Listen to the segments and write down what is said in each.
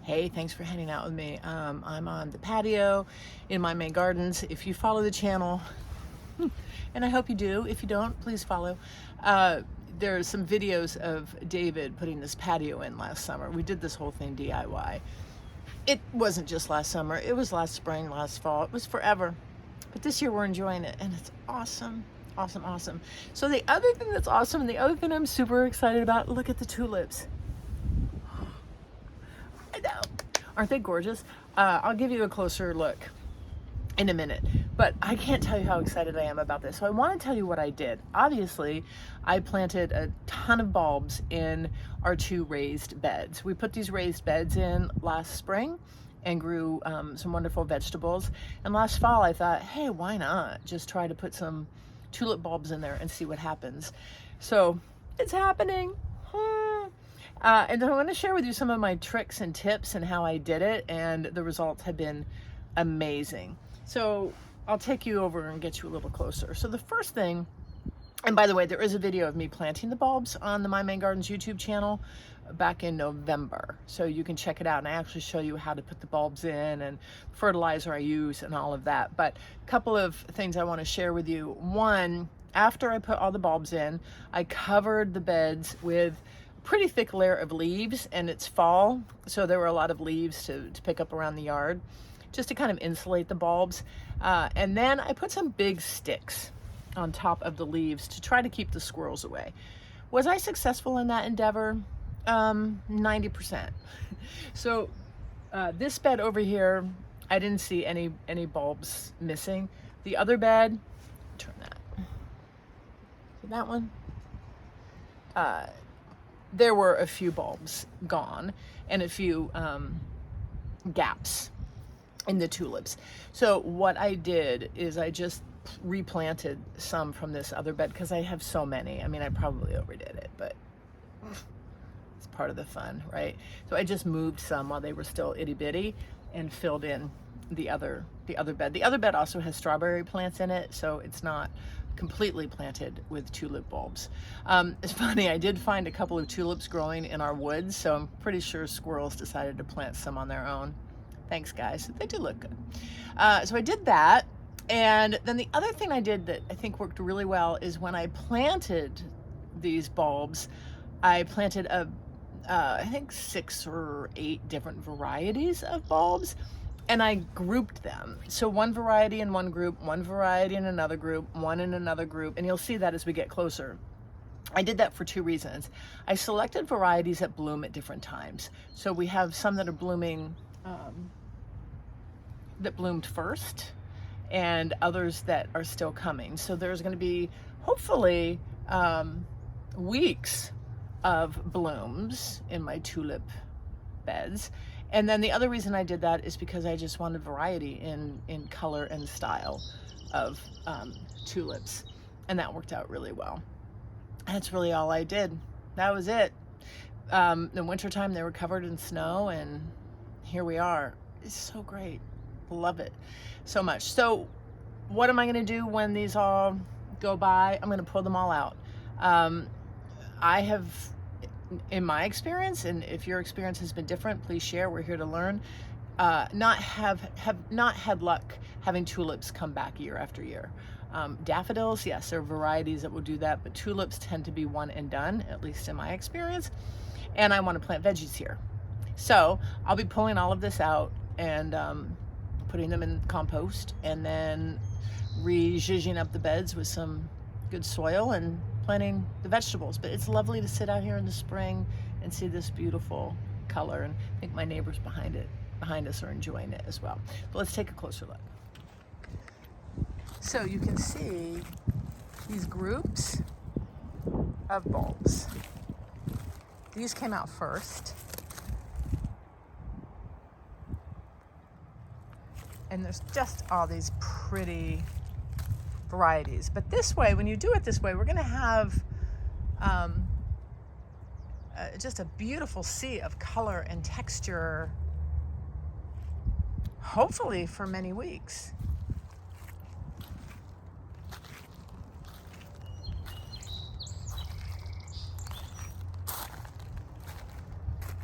Hey, thanks for hanging out with me. I'm on the patio in my Maine gardens. If you follow the channel, and I hope you do, if you don't, please follow. There's some videos of David putting this patio in last summer. We did this whole thing DIY. It wasn't just last summer, it was last spring, last fall, it was forever. But this year we're enjoying it and it's awesome. Awesome, awesome. So the other thing that's awesome and the other thing I'm super excited about, look at the tulips. I know. Aren't they gorgeous? I'll give you a closer look in a minute, but I can't tell you how excited I am about this. So I want to tell you what I did. Obviously, I planted a ton of bulbs in our 2 raised beds. We put these raised beds in last spring and grew some wonderful vegetables. And last fall I thought, hey, why not just try to put some tulip bulbs in there and see what happens. So it's happening. And then I want to share with you some of my tricks and tips and how I did it, and the results have been amazing. So I'll take you over and get you a little closer. So the first thing, and by the way, there is a video of me planting the bulbs on the My Maine Gardens YouTube channel back in November. So you can check it out, and I actually show you how to put the bulbs in and fertilizer I use and all of that. But a couple of things I want to share with you. One, after I put all the bulbs in, I covered the beds with pretty thick layer of leaves, and it's fall, so there were a lot of leaves to pick up around the yard just to kind of insulate the bulbs. And then I put some big sticks on top of the leaves to try to keep the squirrels away. Was I successful in that endeavor? 90%. So this bed over here, I didn't see any bulbs missing. The other bed, turn that. See that one? There were a few bulbs gone and a few gaps in the tulips. So what I did is I just replanted some from this other bed because I have so many. I mean, I probably overdid it, but it's part of the fun, right? So I just moved some while they were still itty bitty and filled in the other bed. The other bed also has strawberry plants in it, so it's not completely planted with tulip bulbs. It's funny, I did find a couple of tulips growing in our woods, so I'm pretty sure squirrels decided to plant some on their own. Thanks, guys. They do look good. So I did that, and then the other thing I did that I think worked really well is when I planted these bulbs, I planted I think 6 or 8 different varieties of bulbs, and I grouped them. So one variety in one group, one variety in another group, one in another group, and you'll see that as we get closer. I did that for 2 reasons. I selected varieties that bloom at different times. So we have some that are blooming, that bloomed first, and others that are still coming. So there's gonna be, hopefully, weeks of blooms in my tulip beds. And then the other reason I did that is because I just wanted variety in color and style of tulips, and that worked out really well. That's really all I did. That was it. In wintertime they were covered in snow, and here we are. It's so great. Love it so much. So what am I going to do when these all go by? I'm going to pull them all out. I have, in my experience, and if your experience has been different, please share. We're here to learn. Have not had luck having tulips come back year after year. Daffodils, yes, there are varieties that will do that, but tulips tend to be one and done, at least in my experience. And I want to plant veggies here. So I'll be pulling all of this out and putting them in compost, and then re-zhuzhing up the beds with some good soil and planting the vegetables. But it's lovely to sit out here in the spring and see this beautiful color, and I think my neighbors behind us are enjoying it as well. But let's take a closer look. So you can see these groups of bulbs. These came out first, and there's just all these pretty varieties. But this way, when you do it this way, we're going to have just a beautiful sea of color and texture, hopefully for many weeks.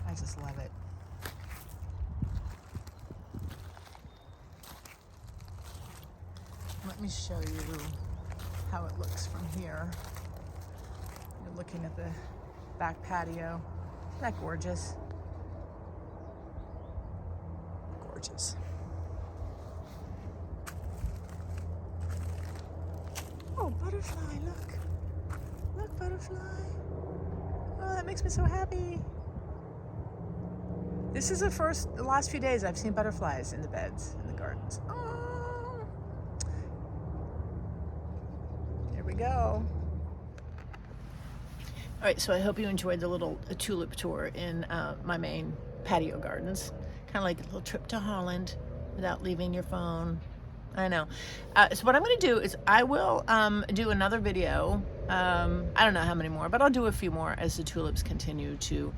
I just love it. me show you how it looks from here. You're looking at the back patio. Isn't that gorgeous? Gorgeous. Oh, butterfly, look. Look, butterfly. Oh, that makes me so happy. This is the last few days I've seen butterflies in the beds, in the gardens. Oh. Here we go. All right, so I hope you enjoyed the little tulip tour in my Maine patio gardens. Kind of like a little trip to Holland without leaving your phone. I know. So what I'm going to do is I will do another video. I don't know how many more, but I'll do a few more as the tulips continue to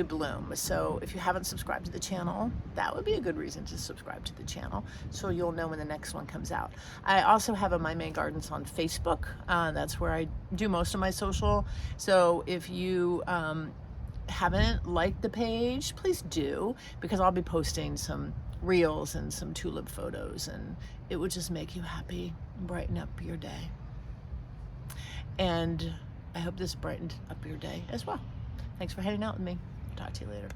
bloom. So if you haven't subscribed to the channel, that would be a good reason to subscribe to the channel, so you'll know when the next one comes out. I also have a My Maine Gardens on Facebook. That's where I do most of my social. So if you haven't liked the page, please do, because I'll be posting some reels and some tulip photos, and it would just make you happy and brighten up your day. And I hope this brightened up your day as well. Thanks for hanging out with me. Talk to you later.